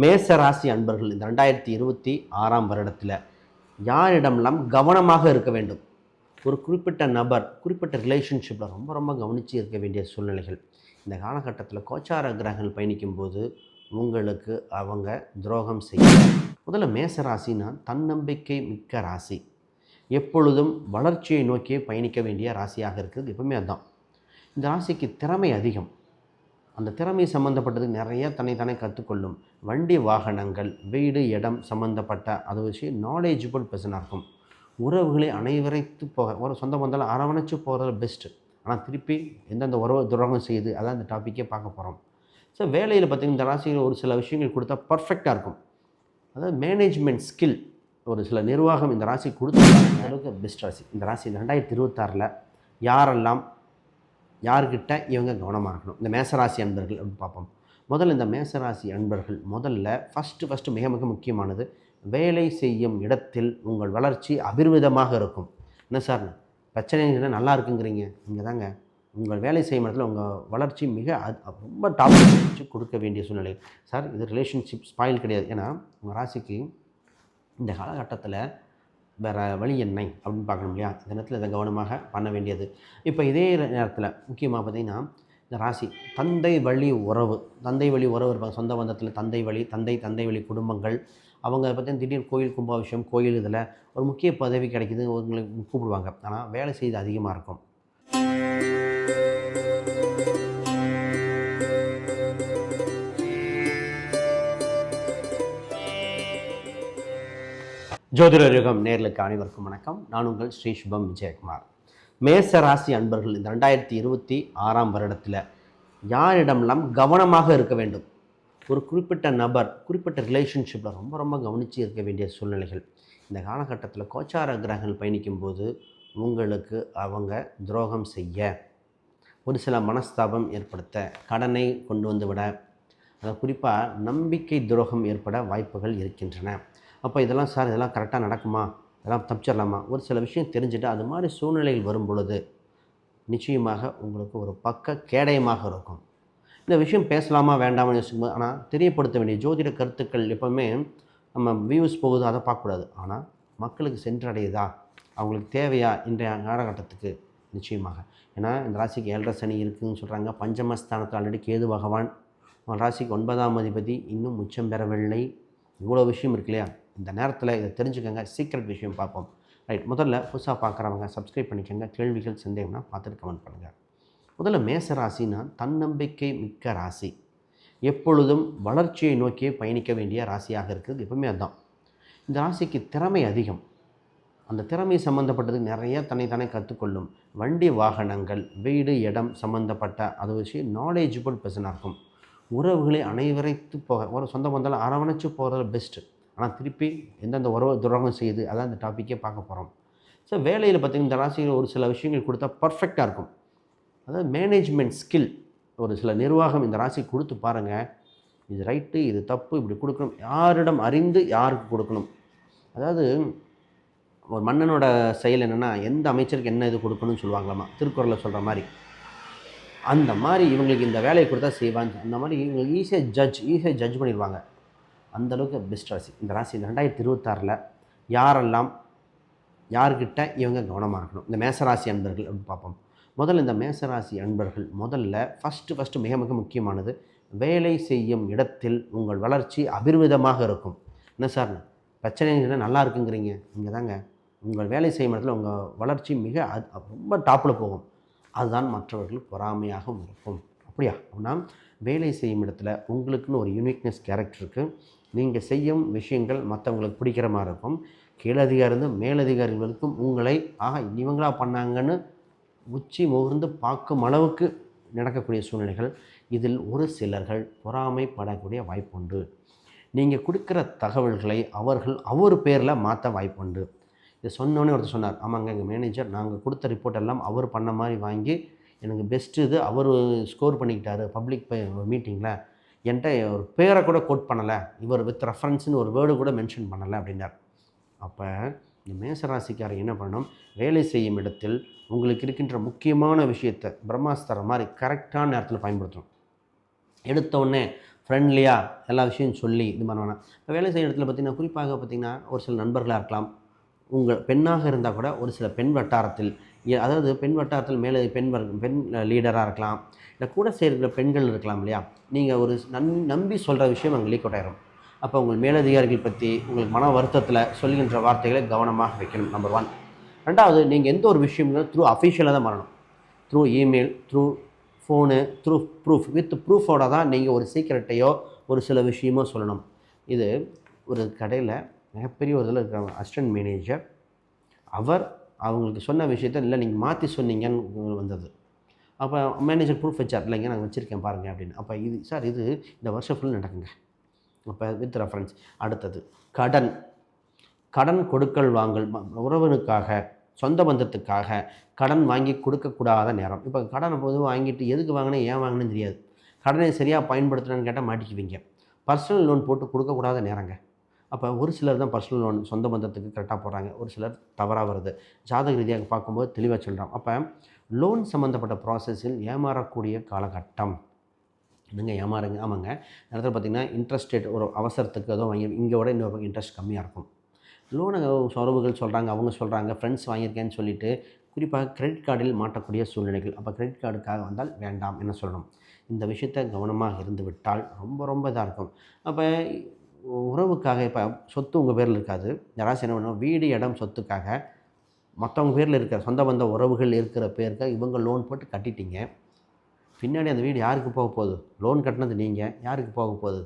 மேச ராசி அன்பர்கள் இந்த 2026ஆம் வருடத்தில் யாரிடமெல்லாம் கவனமாக இருக்க வேண்டும். ஒரு குறிப்பிட்ட நபர் குறிப்பிட்ட ரிலேஷன்ஷிப்பில் ரொம்ப ரொம்ப கவனித்து இருக்க வேண்டிய சூழ்நிலைகள். இந்த காலகட்டத்தில் கோச்சார கிரகங்கள் பயணிக்கும்போது உங்களுக்கு அவங்க துரோகம் செய்ய. முதல்ல மேச ராசினா தன்னம்பிக்கை மிக்க ராசி. எப்பொழுதும் வளர்ச்சியை நோக்கியே பயணிக்க வேண்டிய ராசியாக இருக்குது. எப்பவுமே அதுதான். இந்த ராசிக்கு திறமை அதிகம். அந்த திறமை சம்மந்தப்பட்டது நிறைய தன்னைத்தானே கற்றுக்கொள்ளும். வண்டி வாகனங்கள், வீடு, இடம் சம்மந்தப்பட்ட அது விஷயம் நாலேஜபிள் பர்சனாக இருக்கும். உறவுகளை அனைவரைத்து போக ஒரு சொந்த பந்தம் அரவணைச்சு போகிறது பெஸ்ட்டு. ஆனால் திருப்பி எந்தெந்த உறவு துரோகம் செய்யுது அதான் இந்த டாப்பிக்கே பார்க்க போகிறோம். ஸோ வேலையில் பார்த்திங்கன்னா இந்த ராசியில் ஒரு சில விஷயங்கள் கொடுத்தா பர்ஃபெக்டாக இருக்கும். அதாவது மேனேஜ்மெண்ட் ஸ்கில் ஒரு சில நிர்வாகம் இந்த ராசி கொடுத்தா அளவுக்கு பெஸ்ட் ராசி. இந்த ராசி 2026 யாரெல்லாம் யார்கிட்ட இவங்க கவனமாக இருக்கணும். இந்த மேசராசி அன்பர்கள் அப்படின்னு பார்ப்போம். முதல்ல இந்த மேசராசி அன்பர்கள் ஃபஸ்ட்டு மிக மிக முக்கியமானது, வேலை செய்யும் இடத்தில் உங்கள் வளர்ச்சி அபிர்விதமாக இருக்கும். என்ன சார் பிரச்சனைகள் நல்லா இருக்குங்கிறீங்க? இங்கே தாங்க உங்கள் வேலை செய்யும் இடத்துல உங்கள் வளர்ச்சி ரொம்ப டாப் வச்சு கொடுக்க வேண்டிய சூழ்நிலை. சார் இது ரிலேஷன்ஷிப் ஸ்பாயில் கிடையாது. ஏன்னா உங்கள் ராசிக்கு இந்த காலகட்டத்தில் வேறு வழி என்ன அப்படின்னு பார்க்கணும் இல்லையா? இந்த நேரத்தில் இதை கவனமாக பண்ண வேண்டியது. இப்போ இதே நேரத்தில் முக்கியமாக பார்த்திங்கன்னா இந்த ராசி தந்தை வழி உறவு இருப்பாங்க. சொந்த பந்தத்தில் தந்தை வழி குடும்பங்கள் அவங்க பார்த்திங்கன்னா திடீர் கோயில் கும்பாபிஷேகம் கோயில் இதில் ஒரு முக்கிய பதவி கிடைக்கிது, உங்களுக்கு கூப்பிடுவாங்க. ஆனால் வேலை செய்து அதிகமாக இருக்கும். ஜோதிடர் யுகம் நேர்களுக்கு அனைவருக்கும் வணக்கம். நான் உங்கள் ஸ்ரீ சுபம் விஜயகுமார். மேச ராசி அன்பர்கள் இந்த 2026ஆம் வருடத்தில் யாரிடமெல்லாம் கவனமாக இருக்க வேண்டும். ஒரு குறிப்பிட்ட நபர் குறிப்பிட்ட ரிலேஷன்ஷிப்பில் ரொம்ப ரொம்ப கவனித்து இருக்க வேண்டிய சூழ்நிலைகள். இந்த காலகட்டத்தில் கோச்சார கிரகங்கள் பயணிக்கும்போது உங்களுக்கு அவங்க துரோகம் செய்ய, ஒரு சில மனஸ்தாபம் ஏற்படுத்த, கடனை கொண்டு வந்து விட, அதை குறிப்பாக நம்பிக்கை துரோகம் ஏற்பட வாய்ப்புகள் இருக்கின்றன. அப்போ இதெல்லாம் சார் இதெல்லாம் கரெக்டாக நடக்குமா, இதெல்லாம் தப்பிச்சிடலாமா? ஒரு சில விஷயம் தெரிஞ்சுட்டு அது மாதிரி சூழ்நிலைகள் வரும் பொழுது நிச்சயமாக உங்களுக்கு ஒரு பக்க கேடயமாக இருக்கும். இந்த விஷயம் பேசலாமா வேண்டாமான்னு யோசிக்கும்போது, ஆனால் தெரியப்படுத்த வேண்டிய ஜோதிட கருத்துக்கள் எப்போவுமே நம்ம வியூஸ் போகுது அதை பார்க்கக்கூடாது. ஆனால் மக்களுக்கு சென்றடையுதா, அவங்களுக்கு தேவையா இன்றைய காலகட்டத்துக்கு நிச்சயமாக. ஏன்னா இந்த ராசிக்கு 7.5 சனி இருக்குதுன்னு சொல்கிறாங்க. பஞ்சமஸ்தானத்தில் ஆல்ரெடி கேது பகவான், ராசிக்கு 9ஆம் அதிபதி இன்னும் உச்சம் பெறவில்லை. இவ்வளோ விஷயம் இருக்கு இல்லையா? இந்த நேரத்தில் இதை தெரிஞ்சுக்கோங்க. சீக்ரெட் விஷயம் பார்ப்போம். ரைட், முதல்ல புதுசாக பார்க்குறவங்க சப்ஸ்கிரைப் பண்ணிக்கோங்க. கேள்விகள் சந்தேகம்னா பார்த்துட்டு கமெண்ட் பண்ணுங்கள். முதல்ல மேச ராசினா தன்னம்பிக்கை மிக்க ராசி. எப்பொழுதும் வளர்ச்சியை நோக்கியே பயணிக்க வேண்டிய ராசியாக இருக்குது. எப்பவுமே அதுதான். இந்த ராசிக்கு திறமை அதிகம். அந்த திறமை சம்மந்தப்பட்டது நிறைய தன்னைத்தானே கற்றுக்கொள்ளும். வண்டி வாகனங்கள், வீடு, இடம் சம்மந்தப்பட்ட அது விஷயம் நாலேஜபிள் பர்சனாக இருக்கும். உறவுகளை அனைவரைத்து போக ஒரு சொந்த பந்தம் அரவணைச்சு போகிறது பெஸ்ட்டு. ஆனால் திருப்பி எந்தெந்த உறவு துரோகம் செய்யுது அதான் இந்த டாப்பிக்கே பார்க்க போகிறோம். ஸோ வேலையில் பார்த்திங்கன்னா இந்த ராசியில் ஒரு சில விஷயங்கள் கொடுத்தா பர்ஃபெக்டாக இருக்கும். அதாவது மேனேஜ்மெண்ட் ஸ்கில் ஒரு சில நிர்வாகம் இந்த ராசி கொடுத்து பாருங்கள். இது ரைட்டு, இது தப்பு, இப்படி கொடுக்கணும், யாரிடம் அறிந்து யாருக்கு கொடுக்கணும். அதாவது ஒரு மன்னனோட செயல் என்னென்னா எந்த அமைச்சருக்கு என்ன இது கொடுக்கணும்னு சொல்லுவாங்களாமா, திருக்குறளில் சொல்கிற மாதிரி. அந்த மாதிரி இவங்களுக்கு இந்த வேலையை கொடுத்தா செய்வாங்க. அந்த மாதிரி இவங்களுக்கு ஈஸியாக ஜட்ஜ் பண்ணிடுவாங்க. அந்தளவுக்கு பெஸ்ட் ராசி. இந்த ராசி 2026 யாரெல்லாம் யார்கிட்ட இவங்க கவனமாக இருக்கணும். இந்த மேசராசி அன்பர்கள் அப்படின்னு பார்ப்போம். முதல்ல இந்த மேசராசி அன்பர்கள் ஃபஸ்ட்டு மிக மிக முக்கியமானது, வேலை செய்யும் இடத்தில் உங்கள் வளர்ச்சி அபிர்விதமாக இருக்கும். என்ன சார் பிரச்சனைகள் நல்லா இருக்குங்கிறீங்க? இங்கே தாங்க உங்கள் வேலை செய்யும் இடத்துல உங்கள் வளர்ச்சி ரொம்ப டாப்பில் போகும். அதுதான் மற்றவர்கள் பொறாமையாகவும் இருக்கும். அப்படியா? அப்படின்னா வேலை செய்யும் இடத்துல உங்களுக்குன்னு ஒரு யூனிக்னஸ் கேரக்டர் இருக்குது. நீங்கள் செய்யும் விஷயங்கள் மற்றவங்களுக்கு பிடிக்கிற மாதிரி இருக்கும். கீழதிகாரிருந்து மேலதிகாரிகளுக்கும் உங்களை இவங்களா பண்ணாங்கன்னு உச்சி முகர்ந்து பார்க்கும் அளவுக்கு நடக்கக்கூடிய சூழ்நிலைகள். இதில் ஒரு சிலர்கள் பொறாமைப்படக்கூடிய வாய்ப்புண்டு. நீங்கள் கொடுக்குற தகவல்களை அவர் பேரில் மாற்ற வாய்ப்புண்டு. இதை சொன்னோன்னே ஒருத்தர் சொன்னார், ஆமாங்க எங்கள் மேனேஜர் நாங்கள் கொடுத்த ரிப்போர்ட் எல்லாம் அவர் பண்ண மாதிரி வாங்கி எனக்கு பெஸ்ட்டு இது அவர் ஸ்கோர் பண்ணிக்கிட்டாரு பப்ளிக் மீட்டிங்கில், என்கிட்ட ஒரு பேரை கூட கோட் பண்ணலை, இவர் வித் ரெஃபரன்ஸ்னு ஒரு வேர்டு கூட மென்ஷன் பண்ணலை அப்படின்னார். அப்போ இந்த மேசராசிக்காரர் என்ன பண்ணணும், வேலை செய்யும் இடத்தில் உங்களுக்கு இருக்கின்ற முக்கியமான விஷயத்தை பிரம்மாஸ்திரம் மாதிரி கரெக்டான நேரத்தில் பயன்படுத்தணும். எடுத்தோடனே ஃப்ரெண்ட்லியாக எல்லா விஷயம் சொல்லி இது மாதிரி வேணாம். இப்போ வேலை செய்கிற இடத்துல பார்த்திங்கன்னா, குறிப்பாக பார்த்திங்கன்னா, ஒரு சில நண்பர்களாக இருக்கலாம். உங்கள் பெண்ணாக இருந்தால் கூட ஒரு சில பெண் வட்டாரத்தில் அதாவது பெண் வட்டாரத்தில் மேலே பெண் லீடராக இருக்கலாம், இல்லை கூட சேர்க்கிற பெண்கள் இருக்கலாம் இல்லையா? நீங்கள் ஒரு நம்பி சொல்கிற விஷயம் அங்கே லீக் அவுட் ஆயிரும். அப்போ உங்கள் மேலதிகாரிகள் பற்றி உங்களுக்கு மன வருத்தத்தில் சொல்கின்ற வார்த்தைகளை கவனமாக வைக்கணும். நம்பர் 1. 2வது, நீங்கள் எந்த ஒரு விஷயம்னாலும் த்ரூ அஃபிஷியலாக தான் பண்ணணும். Through email, through phone, through proof, with ப்ரூஃபோட தான் நீங்கள் ஒரு சீக்ரெட்டையோ ஒரு சில விஷயமோ சொல்லணும். இது ஒரு கடையில் மிகப்பெரிய ஒரு இதில் இருக்கிற அசிஸ்டன்ட் மேனேஜர், அவங்களுக்கு சொன்ன விஷயத்த இல்லை நீங்கள் மாற்றி சொன்னீங்கன்னு வந்தது. அப்போ மேனேஜர் ப்ரூஃப் வச்சார், இல்லைங்க நான் வச்சுருக்கேன் பாருங்கள் அப்படின்னு. அப்போ இது சார் இது இந்த வருஷம் ஃபுல் நடக்குங்க. அப்போ வித் ரெஃபரன்ஸ். அடுத்தது கடன் கொடுக்கல் வாங்கல், உறவனுக்காக சொந்த பந்தத்துக்காக கடன் வாங்கி கொடுக்கக்கூடாத நேரம். இப்போ கடனை பொதுவாக வாங்கிட்டு எதுக்கு வாங்கினேன் ஏன் வாங்கினேன்னு தெரியாது. கடனை சரியாக பயன்படுத்தணும்னு கேட்டால் மாட்டிக்குவீங்க. பர்சனல் லோன் போட்டு கொடுக்கக்கூடாத நேரங்க. அப்போ ஒரு சிலர் தான் பர்சனல் லோன் சொந்த பந்தத்துக்கு கரெக்டாக போடுறாங்க, ஒரு சிலர் தவறாக வருது. ஜாதக ரீதியாக பார்க்கும்போது தெளிவாக சொல்கிறோம். அப்போ லோன் சம்மந்தப்பட்ட ப்ராசஸில் ஏமாறக்கூடிய காலகட்டம். என்னங்க ஏமாறுங்க? ஆமாங்க. நேரத்தில் பார்த்திங்கன்னா இன்ட்ரெஸ்ட் ரேட் ஒரு அவசரத்துக்கு ஏதோ வாங்கி இங்கே விட இன்னொரு இன்ட்ரெஸ்ட் கம்மியாக இருக்கும். லோனை உறவுகள் சொல்கிறாங்க, அவங்க சொல்கிறாங்க, ஃப்ரெண்ட்ஸ் வாங்கியிருக்கேன்னு சொல்லிவிட்டு குறிப்பாக கிரெடிட் கார்டில் மாட்டக்கூடிய சூழ்நிலைகள். அப்போ கிரெடிட் கார்டுக்காக வந்தால் வேண்டாம் என்ன சொல்லணும். இந்த விஷயத்தை கவனமாக இருந்து விட்டால் ரொம்ப ரொம்ப இதாக இருக்கும். அப்போ உறவுக்காக இப்போ சொத்து உங்கள் பேரில் இருக்காது. யாராச்சும் என்ன பண்ணுவோம், வீடு இடம் சொத்துக்காக மற்றவங்க பேரில் இருக்கிற சொந்த பந்த உறவுகள் இருக்கிற பேருக்கு இவங்க லோன் போட்டு கட்டிட்டீங்க. பின்னாடி அந்த வீடு யாருக்கு போக போகுது? லோன் கட்டினது நீங்கள், யாருக்கு போக போகுது?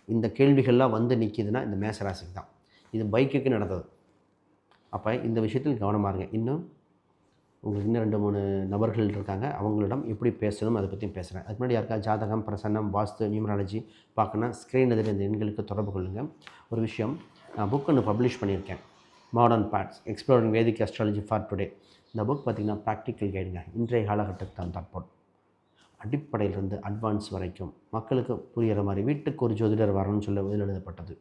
இந்த கேள்விகள்லாம் வந்து நிற்கிதுன்னா இந்த மேசராசிக்கு தான். இது பைக்குக்கு நடந்தது. அப்போ இந்த விஷயத்தில் கவனமாக இருங்க. இன்னும் உங்களுக்கு இன்னும் 2-3 நபர்கள் இருக்காங்க, அவங்களிடம் எப்படி பேசணும் அதை பற்றி பேசுகிறேன். அதுக்கு முன்னாடி யாருக்கா ஜாதகம், பிரசன்னம், வாஸ்து, நியூமராலஜி பார்க்கணும், ஸ்க்ரீன் எதிர இந்த எண்களுக்கு தொடர்பு கொள்ளுங்கள். ஒரு விஷயம், நான் புக் ஒன்று பப்ளிஷ் பண்ணியிருக்கேன், modern parts exploring Vedic astrology for today. இந்த புக் பார்த்திங்கன்னா ப்ராக்டிக்கல் கைடுங்க. இன்றைய காலகட்டத்துக்கு தகுந்தாற்போல் அடிப்படையிலிருந்து அட்வான்ஸ் வரைக்கும் மக்களுக்கு புரிகிற மாதிரி வீட்டுக்கு ஒரு ஜோதிடர் வரணும்னு சொல்ல இதில் எழுதப்பட்டது.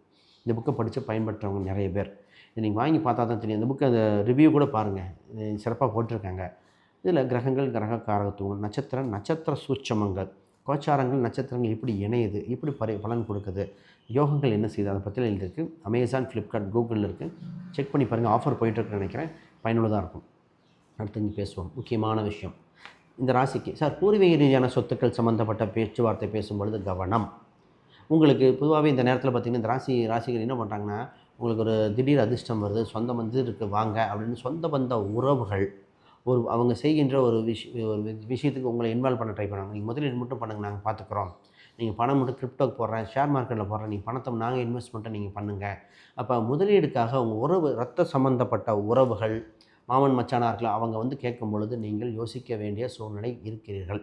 இந்த புக்கை படித்து பயன்பெற்றவங்க நிறைய பேர். இதை நீங்கள் வாங்கி பார்த்தா தான் தெரியும். இந்த புக்கு அந்த ரிவ்யூ கூட பாருங்கள், சிறப்பாக போட்டிருக்காங்க. இதில் கிரகங்கள், கிரக காரகத்துவம், நட்சத்திர சூட்சமங்கள், கோச்சாரங்கள், நட்சத்திரங்கள் எப்படி இணையுது, எப்படி பலன் கொடுக்குது, யோகங்கள் என்ன செய்யுது, அதை பற்றிலாம் எழுதியிருக்கு. அமேசான், ஃப்ளிப்கார்ட், கூகுளில் இருக்குது. செக் பண்ணி பாருங்கள். ஆஃபர் போயிட்டுருக்குன்னு நினைக்கிறேன். பயனுள்ளதாக இருக்கும். அடுத்து இங்கே பேசுவோம். முக்கியமான விஷயம், இந்த ராசிக்கு சார் பூர்வீக ரீதியான சொத்துக்கள் சம்மந்தப்பட்ட பேச்சுவார்த்தை பேசும்பொழுது கவனம். உங்களுக்கு பொதுவாகவே இந்த நேரத்தில் பார்த்திங்கன்னா இந்த ராசிகள் என்ன பண்ணுறாங்கன்னா, உங்களுக்கு ஒரு திடீர் அதிர்ஷ்டம் வருது, சொந்த பந்தத்துக்கு வாங்க அப்படின்னு சொந்த பந்த உறவுகள் அவங்க செய்கின்ற ஒரு விஷயத்துக்கு உங்களை இன்வால்வ் பண்ண ட்ரை பண்ணுவாங்க. நீங்கள் முதலீடு மட்டும் பண்ணுங்கள், நாங்கள் பார்த்துக்குறோம். நீங்கள் பணம் மட்டும் கிரிப்டோக்கு போடுறேன், ஷேர் மார்க்கெட்டில் போடுறேன், நீங்கள் பணத்தை நாங்கள் இன்வெஸ்ட்மெண்ட்டை நீங்கள் பண்ணுங்கள். அப்போ முதலீடுக்காக உங்கள் உறவு ரத்த சம்மந்தப்பட்ட உறவுகள், மாமன் மச்சானாக இருக்கலாம், அவங்க வந்து கேட்கும் பொழுது நீங்கள் யோசிக்க வேண்டிய சூழ்நிலை இருக்கிறீர்கள்.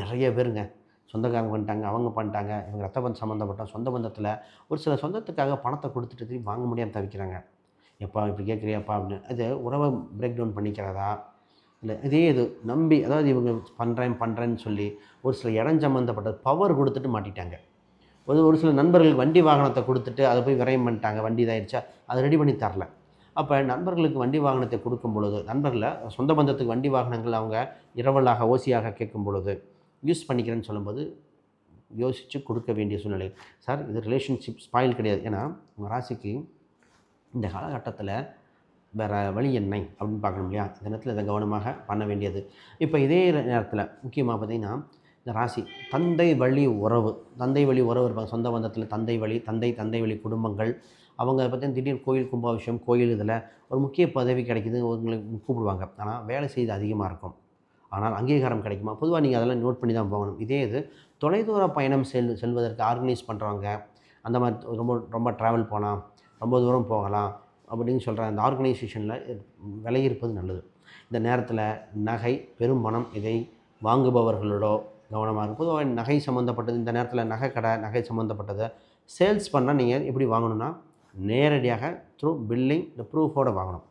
நிறைய பேருங்க சொந்தக்காரங்க பண்ணிட்டாங்க, அவங்க பண்ணிட்டாங்க, இவங்க ரத்த பந்தம் சம்மந்தப்பட்ட சொந்த பந்தத்தில் ஒரு சில சொந்தத்துக்காக பணத்தை கொடுத்துட்டு திரும்பி வாங்க முடியாமல் தவிக்கிறாங்க. எப்பா இப்படி கேட்குறியாப்பா அப்படின்னு. அது உறவை பிரேக் டவுன் பண்ணிக்கிறதா, இல்லை இதே இது நம்பி, அதாவது இவங்க பண்ணுறேன்னு சொல்லி ஒரு சில இடம் சம்மந்தப்பட்ட பவர் கொடுத்துட்டு மாட்டிட்டாங்க. ஒரு சில நண்பர்களுக்கு வண்டி வாகனத்தை கொடுத்துட்டு அதை போய் விரயம் பண்ணிட்டாங்க, வண்டி இதாகிடுச்சா அதை ரெடி பண்ணி தரல. அப்போ நண்பர்களுக்கு வண்டி வாகனத்தை கொடுக்கும் பொழுது, நண்பர்களை சொந்த பந்தத்துக்கு வண்டி வாகனங்கள் அவங்க இரவலாக ஓசியாக கேட்கும் பொழுது யூஸ் பண்ணிக்கிறேன்னு சொல்லும்போது யோசித்து கொடுக்க வேண்டிய சூழ்நிலை. சார் இது ரிலேஷன்ஷிப் ஸ்பாயில் கிடையாது. ஏன்னா உங்கள் ராசிக்கு இந்த காலகட்டத்தில் வேறு வழி என்ன அப்படின்னு பார்க்கணும் இல்லையா? இந்த நேரத்தில் இதை கவனமாக பண்ண வேண்டியது. இப்போ இதே நேரத்தில் முக்கியமாக பார்த்திங்கன்னா இந்த ராசி தந்தை வழி உறவு இருப்பாங்க. சொந்த பந்தத்தில் தந்தை வழி குடும்பங்கள், அவங்க பார்த்திங்கன்னா திடீர் கோயில் கும்பாபிஷேகம், கோயில் இதில் ஒரு முக்கிய பதவி கிடைக்கிது, உங்களுக்கு கூப்பிடுவாங்க. ஆனால் வேலை செய்து அதிகமாக இருக்கும், ஆனால் அங்கீகாரம் கிடைக்குமா? பொதுவாக நீங்கள் அதெல்லாம் நோட் பண்ணி தான் போகணும். இதே இது தொலைதூர பயணம் செல்வதற்கு ஆர்கனைஸ் பண்ணுறவங்க, அந்த மாதிரி ரொம்ப ட்ராவல் போகலாம், ரொம்ப தூரம் போகலாம் அப்படின்னு சொல்கிற அந்த ஆர்கனைசேஷனில் விலகியிருப்பது நல்லது. இந்த நேரத்தில் நகை, பெரும்பணம் இதை வாங்குபவர்களோட கவனமாக இருக்கும். பொதுவாக நகை சம்மந்தப்பட்டது இந்த நேரத்தில் நகை சம்மந்தப்பட்டதை சேல்ஸ் பண்ணால் நீங்கள் எப்படி வாங்கணும்னா நேரடியாக த்ரூ பில்லிங் இந்த ப்ரூஃபோடு வாங்கணும்.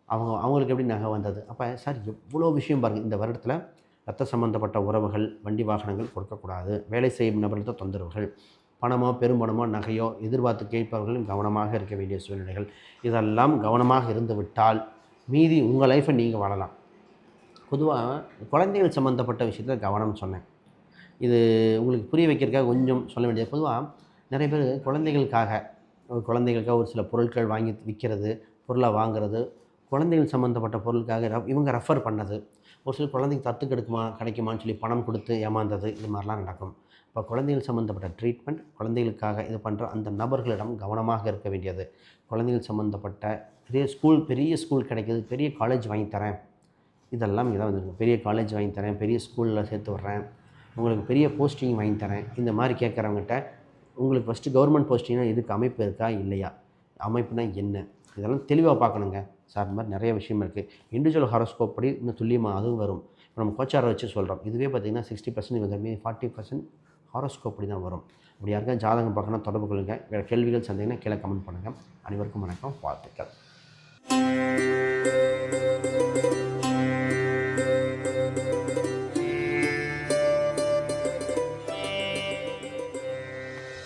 அவங்களுக்கு எப்படி நகை வந்தது. அப்போ சார் எவ்வளோ விஷயம் பாருங்கள். இந்த வருடத்தில் ரத்த சம்மந்தப்பட்ட உறவுகள், வண்டி வாகனங்கள் கொடுக்கக்கூடாது. வேலை செய்யும் நபர்கள்ட்ட தொந்தரவுகள், பணமோ பெரும்பணமோ நகையோ எதிர்பார்த்து கேட்பவர்களும் கவனமாக இருக்க வேண்டிய சூழ்நிலைகள். இதெல்லாம் கவனமாக இருந்து விட்டால் மீதி உங்கள் லைஃப்பை நீங்கள் வாழலாம். பொதுவாக குழந்தைகள் சம்மந்தப்பட்ட விஷயத்தில் கவனம் சொன்னேன். இது உங்களுக்கு புரிய வைக்கிறதுக்காக கொஞ்சம் சொல்ல வேண்டியது. பொதுவாக நிறைய பேர் குழந்தைகளுக்காக ஒரு சில பொருட்கள் வாங்கி விற்கிறது, பொருளை வாங்குறது, குழந்தைகள் சம்மந்தப்பட்ட பொருளுக்காக இவங்க ரெஃபர் பண்ணது, ஒரு சில குழந்தைக்கு தத்து கிடைக்குமான்னு சொல்லி பணம் கொடுத்து ஏமாந்தது, இது மாதிரிலாம் நடக்கும். இப்போ குழந்தைகள் சம்மந்தப்பட்ட ட்ரீட்மெண்ட், குழந்தைகளுக்காக இது பண்ணுற அந்த நபர்களிடம் கவனமாக இருக்க வேண்டியது. குழந்தைகள் சம்மந்தப்பட்ட பெரிய ஸ்கூல் கிடைக்கிது, பெரிய காலேஜ் வாங்கி தரேன், இதெல்லாம் இங்கே தான் வந்துருக்கு. பெரிய காலேஜ் வாங்கி தரேன், பெரிய ஸ்கூலில் சேர்த்து விட்றேன், உங்களுக்கு பெரிய போஸ்டிங் வாங்கி தரேன், இந்த மாதிரி கேட்குறவங்ககிட்ட உங்களுக்கு ஃபஸ்ட்டு கவர்மெண்ட் போஸ்டிங்னா இதுக்கு அமைப்பு இருக்கா இல்லையா, அமைப்புனா என்ன, இதெல்லாம் தெளிவாக பார்க்கணுங்க சார். இந்த மாதிரி நிறைய விஷயம் இருக்குது. இண்டிவிஜுவல் ஹாரோஸ்கோப் படி இன்னும் துல்லியமாக அதுவும் வரும். இப்போ நம்ம கோச்சாரை வச்சு சொல்கிறோம். இதுவே பார்த்திங்கன்னா 60% வந்து 40% ஹாரோஸ்கோப் படி தான் வரும். அப்படி யாருக்கா ஜாதகம் பார்க்கணும் தொடர்பு கொள்ளுங்கள். வேறு கேள்விகள் சந்தேகம்னா கீழே கமெண்ட் பண்ணுங்கள். அனைவருக்கும் வணக்கம், வாழ்த்துக்கள்.